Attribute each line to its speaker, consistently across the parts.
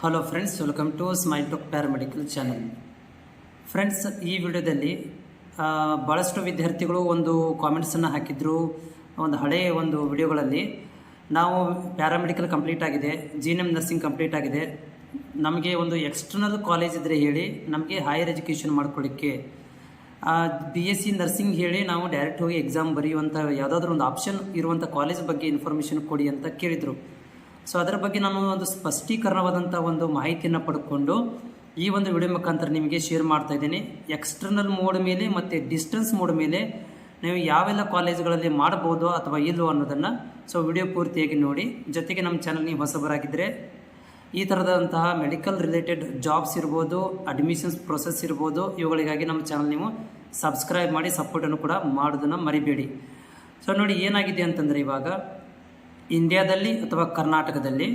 Speaker 1: Hello friends, welcome to smile talk paramedical channel. Friends, ಈ ವಿಡಿಯೋದಲ್ಲಿ ಭಾಳಷ್ಟು ವಿದ್ಯಾರ್ಥಿಗಳು ಒಂದು ಕಾಮೆಂಟ್ಸನ್ನು ಹಾಕಿದ್ರು. ಒಂದು ಹಳೆಯ ಒಂದು ವಿಡಿಯೋಗಳಲ್ಲಿ ನಾವು ಪ್ಯಾರಾಮೆಡಿಕಲ್ ಕಂಪ್ಲೀಟ್ ಆಗಿದೆ, GNM ನರ್ಸಿಂಗ್ ಕಂಪ್ಲೀಟ್ ಆಗಿದೆ, ನಮಗೆ ಒಂದು ಎಕ್ಸ್ಟರ್ನಲ್ ಕಾಲೇಜ್ ಇದ್ದರೆ ಹೇಳಿ ನಮಗೆ ಹೈಯರ್ ಎಜುಕೇಷನ್ ಮಾಡ್ಕೊಳ್ಳಿಕ್ಕೆ BSc ನರ್ಸಿಂಗ್ ಹೇಳಿ ನಾವು ಡೈರೆಕ್ಟ್ ಹೋಗಿ ಎಕ್ಸಾಮ್ ಬರೆಯುವಂಥ ಯಾವುದಾದ್ರೂ ಒಂದು ಆಪ್ಷನ್ ಇರುವಂಥ ಕಾಲೇಜ್ ಬಗ್ಗೆ ಇನ್ಫಾರ್ಮೇಷನ್ ಕೊಡಿ ಅಂತ ಕೇಳಿದರು. ಸೊ ಅದರ ಬಗ್ಗೆ ನಾನು ಒಂದು ಸ್ಪಷ್ಟೀಕರಣವಾದಂಥ ಒಂದು ಮಾಹಿತಿಯನ್ನು ಪಡ್ಕೊಂಡು ಈ ಒಂದು ವಿಡಿಯೋ ಮುಖಾಂತರ ನಿಮಗೆ ಶೇರ್ ಮಾಡ್ತಾ ಇದ್ದೀನಿ. ಎಕ್ಸ್ಟರ್ನಲ್ ಮೋಡ್ ಮೇಲೆ ಮತ್ತು ಡಿಸ್ಟೆನ್ಸ್ ಮೋಡ್ ಮೇಲೆ ನೀವು ಯಾವೆಲ್ಲ ಕಾಲೇಜುಗಳಲ್ಲಿ ಮಾಡ್ಬೋದು ಅಥವಾ ಇಲ್ಲವೋ ಅನ್ನೋದನ್ನು ವಿಡಿಯೋ ಪೂರ್ತಿಯಾಗಿ ನೋಡಿ. ಜೊತೆಗೆ ನಮ್ಮ ಚಾನಲ್ ನೀವು ಹೊಸಬರಾಗಿದ್ದರೆ ಈ ಥರದಂತಹ ಮೆಡಿಕಲ್ ರಿಲೇಟೆಡ್ ಜಾಬ್ಸ್ ಇರ್ಬೋದು, ಅಡ್ಮಿಷನ್ಸ್ ಪ್ರೊಸೆಸ್ ಇರ್ಬೋದು, ಇವುಗಳಿಗಾಗಿ ನಮ್ಮ ಚಾನಲ್ ನೀವು ಸಬ್ಸ್ಕ್ರೈಬ್ ಮಾಡಿ ಸಪೋರ್ಟನ್ನು ಕೂಡ ಮಾಡೋದನ್ನು ಮರಿಬೇಡಿ. ಸೊ ನೋಡಿ, ಏನಾಗಿದೆ ಅಂತಂದರೆ ಇವಾಗ ಇಂಡಿಯಾದಲ್ಲಿ ಅಥವಾ ಕರ್ನಾಟಕದಲ್ಲಿ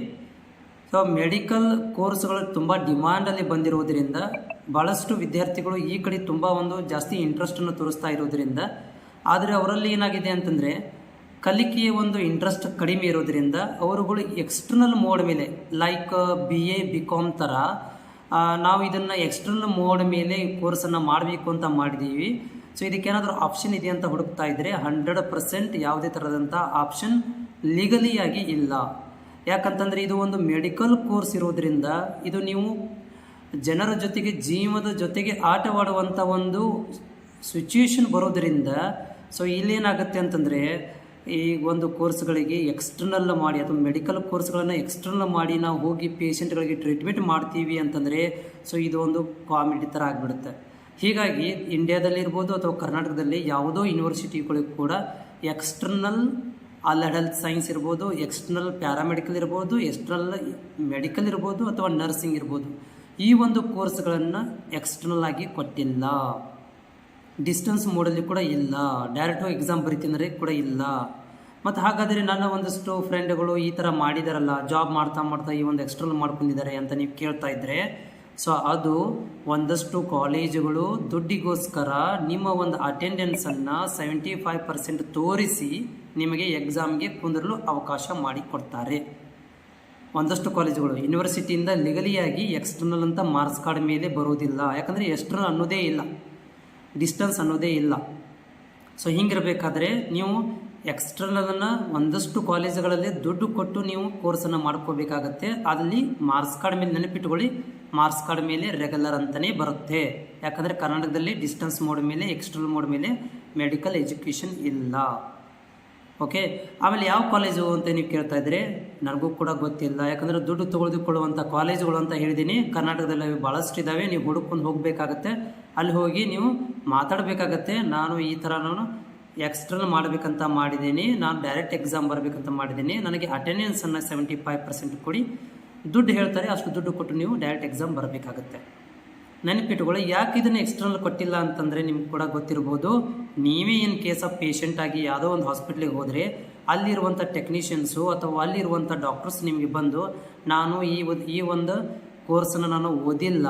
Speaker 1: ಮೆಡಿಕಲ್ ಕೋರ್ಸ್ಗಳು ತುಂಬ ಡಿಮಾಂಡಲ್ಲಿ ಬಂದಿರುವುದರಿಂದ ಭಾಳಷ್ಟು ವಿದ್ಯಾರ್ಥಿಗಳು ಈ ಕಡೆ ತುಂಬ ಒಂದು ಜಾಸ್ತಿ ಇಂಟ್ರೆಸ್ಟನ್ನು ತೋರಿಸ್ತಾ ಇರೋದರಿಂದ, ಆದರೆ ಅವರಲ್ಲಿ ಏನಾಗಿದೆ ಅಂತಂದರೆ ಕಲಿಕೆಯ ಒಂದು ಇಂಟ್ರೆಸ್ಟ್ ಕಡಿಮೆ ಇರೋದರಿಂದ ಅವರುಗಳು ಎಕ್ಸ್ಟರ್ನಲ್ ಮೋಡ್ ಮೇಲೆ ಲೈಕ್ BA BCom ಥರ ನಾವು ಇದನ್ನು ಎಕ್ಸ್ಟರ್ನಲ್ ಮೋಡ್ ಮೇಲೆ ಕೋರ್ಸನ್ನು ಮಾಡಬೇಕು ಅಂತ ಮಾಡಿದ್ದೀವಿ. ಸೊ ಇದಕ್ಕೇನಾದರೂ ಆಪ್ಷನ್ ಇದೆ ಅಂತ ಹುಡುಕ್ತಾ ಇದ್ದರೆ 100% ಯಾವುದೇ ಥರದಂಥ ಆಪ್ಷನ್ ಲೀಗಲಿಯಾಗಿ ಇಲ್ಲ. ಯಾಕಂತಂದರೆ ಇದು ಒಂದು ಮೆಡಿಕಲ್ ಕೋರ್ಸ್ ಇರೋದರಿಂದ ಇದು ನೀವು ಜನರ ಜೊತೆಗೆ ಜೀವದ ಜೊತೆಗೆ ಆಟವಾಡುವಂಥ ಒಂದು ಸಿಚುವೇಶನ್ ಬರೋದರಿಂದ ಇಲ್ಲೇನಾಗುತ್ತೆ ಅಂತಂದರೆ ಈ ಒಂದು ಕೋರ್ಸ್ಗಳಿಗೆ ಎಕ್ಸ್ಟರ್ನಲ್ ಮಾಡಿ ಅಥವಾ ಮೆಡಿಕಲ್ ಕೋರ್ಸ್ಗಳನ್ನು ಎಕ್ಸ್ಟರ್ನಲ್ ಮಾಡಿ ನಾವು ಹೋಗಿ ಪೇಷಂಟ್ಗಳಿಗೆ ಟ್ರೀಟ್ಮೆಂಟ್ ಮಾಡ್ತೀವಿ ಅಂತಂದರೆ ಇದು ಒಂದು ಕಾಮಿಡಿ ಥರ ಆಗಿಬಿಡುತ್ತೆ. ಹೀಗಾಗಿ ಇಂಡಿಯಾದಲ್ಲಿರ್ಬೋದು ಅಥವಾ ಕರ್ನಾಟಕದಲ್ಲಿ ಯಾವುದೋ ಯೂನಿವರ್ಸಿಟಿಗಳಿಗೂ ಕೂಡ ಎಕ್ಸ್ಟರ್ನಲ್ ಅಲ್ಅಡಲ್ಟ್ ಸೈನ್ಸ್ ಇರ್ಬೋದು, ಎಕ್ಸ್ಟರ್ನಲ್ ಪ್ಯಾರಾಮೆಡಿಕಲ್ ಇರ್ಬೋದು, ಎಕ್ಸ್ಟರ್ನಲ್ ಮೆಡಿಕಲ್ ಇರ್ಬೋದು ಅಥವಾ ನರ್ಸಿಂಗ್ ಇರ್ಬೋದು, ಈ ಒಂದು ಕೋರ್ಸ್ಗಳನ್ನು ಎಕ್ಸ್ಟರ್ನಲ್ ಆಗಿ ಕೊಟ್ಟಿಲ್ಲ. ಡಿಸ್ಟೆನ್ಸ್ ಮೋಡಲ್ಲಿ ಕೂಡ ಇಲ್ಲ, ಡೈರೆಕ್ಟು ಎಕ್ಸಾಮ್ ಬರೀತಿದ್ರೆ ಕೂಡ ಇಲ್ಲ. ಮತ್ತು ಹಾಗಾದರೆ ನನ್ನ ಒಂದಷ್ಟು ಫ್ರೆಂಡ್ಗಳು ಈ ಥರ ಮಾಡಿದಾರಲ್ಲ, ಜಾಬ್ ಮಾಡ್ತಾ ಈ ಒಂದು ಎಕ್ಸ್ಟರ್ನಲ್ ಮಾಡ್ಕೊಂಡಿದ್ದಾರೆ ಅಂತ ನೀವು ಕೇಳ್ತಾ ಇದ್ದರೆ, ಅದು ಒಂದಷ್ಟು ಕಾಲೇಜುಗಳು ದುಡ್ಡಿಗೋಸ್ಕರ ನಿಮ್ಮ ಒಂದು ಅಟೆಂಡೆನ್ಸನ್ನು 75% ತೋರಿಸಿ ನಿಮಗೆ ಎಕ್ಸಾಮ್ಗೆ ಕುಂದರಲು ಅವಕಾಶ ಮಾಡಿಕೊಡ್ತಾರೆ. ಒಂದಷ್ಟು ಕಾಲೇಜುಗಳು ಯೂನಿವರ್ಸಿಟಿಯಿಂದ ಲೀಗಲಿಯಾಗಿ ಎಕ್ಸ್ಟರ್ನಲ್ ಅಂತ ಮಾರ್ಕ್ಸ್ ಕಾರ್ಡ್ ಮೇಲೆ ಬರೋದಿಲ್ಲ. ಯಾಕಂದರೆ ಎಕ್ಸ್ಟರ್ನಲ್ ಅನ್ನೋದೇ ಇಲ್ಲ, ಡಿಸ್ಟೆನ್ಸ್ ಅನ್ನೋದೇ ಇಲ್ಲ. ಹಿಂಗಿರಬೇಕಾದ್ರೆ ನೀವು ಎಕ್ಸ್ಟರ್ನಲನ್ನು ಒಂದಷ್ಟು ಕಾಲೇಜುಗಳಲ್ಲಿ ದುಡ್ಡು ಕೊಟ್ಟು ನೀವು ಕೋರ್ಸನ್ನು ಮಾಡ್ಕೋಬೇಕಾಗತ್ತೆ. ಅಲ್ಲಿ ಮಾರ್ಕ್ಸ್ ಕಾರ್ಡ್ ಮೇಲೆ ನೆನಪಿಟ್ಕೊಳ್ಳಿ, ಮಾರ್ಕ್ಸ್ ಕಾರ್ಡ್ ಮೇಲೆ ರೆಗ್ಯುಲರ್ ಅಂತಲೇ ಬರುತ್ತೆ. ಯಾಕಂದರೆ ಕರ್ನಾಟಕದಲ್ಲಿ ಡಿಸ್ಟೆನ್ಸ್ ಮೋಡ್ ಮೇಲೆ ಎಕ್ಸ್ಟರ್ನಲ್ ಮೋಡ್ ಮೇಲೆ ಮೆಡಿಕಲ್ ಎಜುಕೇಷನ್ ಇಲ್ಲ. ಓಕೆ, ಆಮೇಲೆ ಯಾವ ಕಾಲೇಜು ಅಂತ ನೀವು ಕೇಳ್ತಾ ಇದ್ದರೆ ನನಗೂ ಕೂಡ ಗೊತ್ತಿಲ್ಲ. ಯಾಕಂದರೆ ದುಡ್ಡು ತೆಗೆದುಕೊಳ್ಳುವಂಥ ಕಾಲೇಜುಗಳು ಅಂತ ಹೇಳಿದ್ದೀನಿ, ಕರ್ನಾಟಕದಲ್ಲಿ ಭಾಳಷ್ಟು ಇದ್ದಾವೆ. ನೀವು ಹುಡುಕೊಂಡು ಹೋಗಬೇಕಾಗತ್ತೆ, ಅಲ್ಲಿ ಹೋಗಿ ನೀವು ಮಾತಾಡಬೇಕಾಗತ್ತೆ. ನಾನು ಈ ಥರ ಎಕ್ಸ್ಟರ್ನಲ್ ಮಾಡಬೇಕಂತ ಮಾಡಿದ್ದೀನಿ, ನಾನು ಡೈರೆಕ್ಟ್ ಎಕ್ಸಾಮ್ ಬರಬೇಕಂತ ಮಾಡಿದ್ದೀನಿ, ನನಗೆ ಅಟೆಂಡೆನ್ಸನ್ನು 75% ಕೊಡಿ. ದುಡ್ಡು ಹೇಳ್ತಾರೆ, ಅಷ್ಟು ದುಡ್ಡು ಕೊಟ್ಟು ನೀವು ಡೈರೆಕ್ಟ್ ಎಕ್ಸಾಮ್ ಬರಬೇಕಾಗತ್ತೆ. ನೆನಪಿಟ್ಟುಕೊಳ್ಳಿ. ಯಾಕೆ ಇದನ್ನು ಎಕ್ಸ್ಟರ್ನಲ್ ಕೊಟ್ಟಿಲ್ಲ ಅಂತಂದರೆ ನಿಮ್ಗೆ ಕೂಡ ಗೊತ್ತಿರ್ಬೋದು. ನೀವೇ ಇನ್ ಕೇಸ್ ಆಫ್ ಪೇಷಂಟ್ ಆಗಿ ಯಾವುದೋ ಒಂದು ಹಾಸ್ಪಿಟ್ಲಿಗೆ ಹೋದರೆ ಅಲ್ಲಿರುವಂಥ ಟೆಕ್ನಿಷಿಯನ್ಸು ಅಥವಾ ಅಲ್ಲಿರುವಂಥ ಡಾಕ್ಟರ್ಸ್ ನಿಮಗೆ ಬಂದು ನಾನು ಈ ಒಂದು ಕೋರ್ಸನ್ನು ನಾನು ಓದಿಲ್ಲ,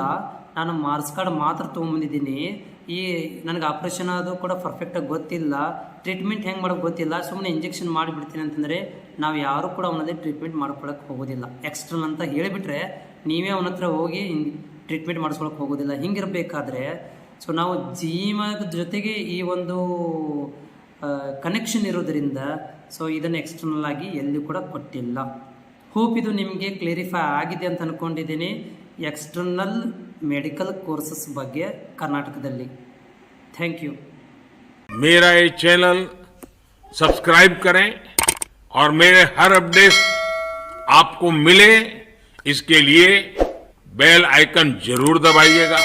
Speaker 1: ನಾನು ಮಾರ್ಕ್ಸ್ ಕಾರ್ಡ್ ಮಾತ್ರ ತೊಗೊಂಬಂದಿದ್ದೀನಿ, ನನಗೆ ಆಪ್ರೇಷನ್ ಅದು ಕೂಡ ಪರ್ಫೆಕ್ಟಾಗಿ ಗೊತ್ತಿಲ್ಲ, ಟ್ರೀಟ್ಮೆಂಟ್ ಹೆಂಗೆ ಮಾಡೋಕ್ಕೆ ಗೊತ್ತಿಲ್ಲ, ಸುಮ್ಮನೆ ಇಂಜೆಕ್ಷನ್ ಮಾಡಿಬಿಡ್ತೀನಿ ಅಂತಂದರೆ ನಾವು ಯಾರೂ ಕೂಡ ಅವನಲ್ಲಿ ಟ್ರೀಟ್ಮೆಂಟ್ ಮಾಡ್ಕೊಳ್ಳೋಕ್ಕೆ ಹೋಗೋದಿಲ್ಲ. ಎಕ್ಸ್ಟರ್ನಲ್ ಅಂತ ಹೇಳಿಬಿಟ್ರೆ ನೀವೇ ಅವನ ಹತ್ರ ಹೋಗಿ ಟ್ರೀಟ್ಮೆಂಟ್ ಮಾಡಿಸ್ಕೊಳಕ್ಕೆ ಹೋಗೋದಿಲ್ಲ. ಹಿಂಗಿರಬೇಕಾದ್ರೆ ನಾವು ಜೀವದ ಜೊತೆಗೆ ಈ ಒಂದು ಕನೆಕ್ಷನ್ ಇರೋದರಿಂದ ಇದನ್ನು ಎಕ್ಸ್ಟರ್ನಲ್ ಆಗಿ ಎಲ್ಲಿ ಕೂಡ ಕೊಟ್ಟಿಲ್ಲ. ಹೋಪ್ ಇದು ನಿಮಗೆ ಕ್ಲಿಯರಿಫೈ ಆಗಿದೆ ಅಂತ ಅಂದ್ಕೊಂಡಿದ್ದೀನಿ ಎಕ್ಸ್ಟರ್ನಲ್ मेडिकल कोर्सेस ಬಗ್ಗೆ कर्नाटकದಲ್ಲಿ. Thank you.
Speaker 2: मेरा ये चैनल सब्सक्राइब करें और मेरे हर अपडेट आपको मिले, इसके लिए बेल आइकन जरूर दबाइएगा.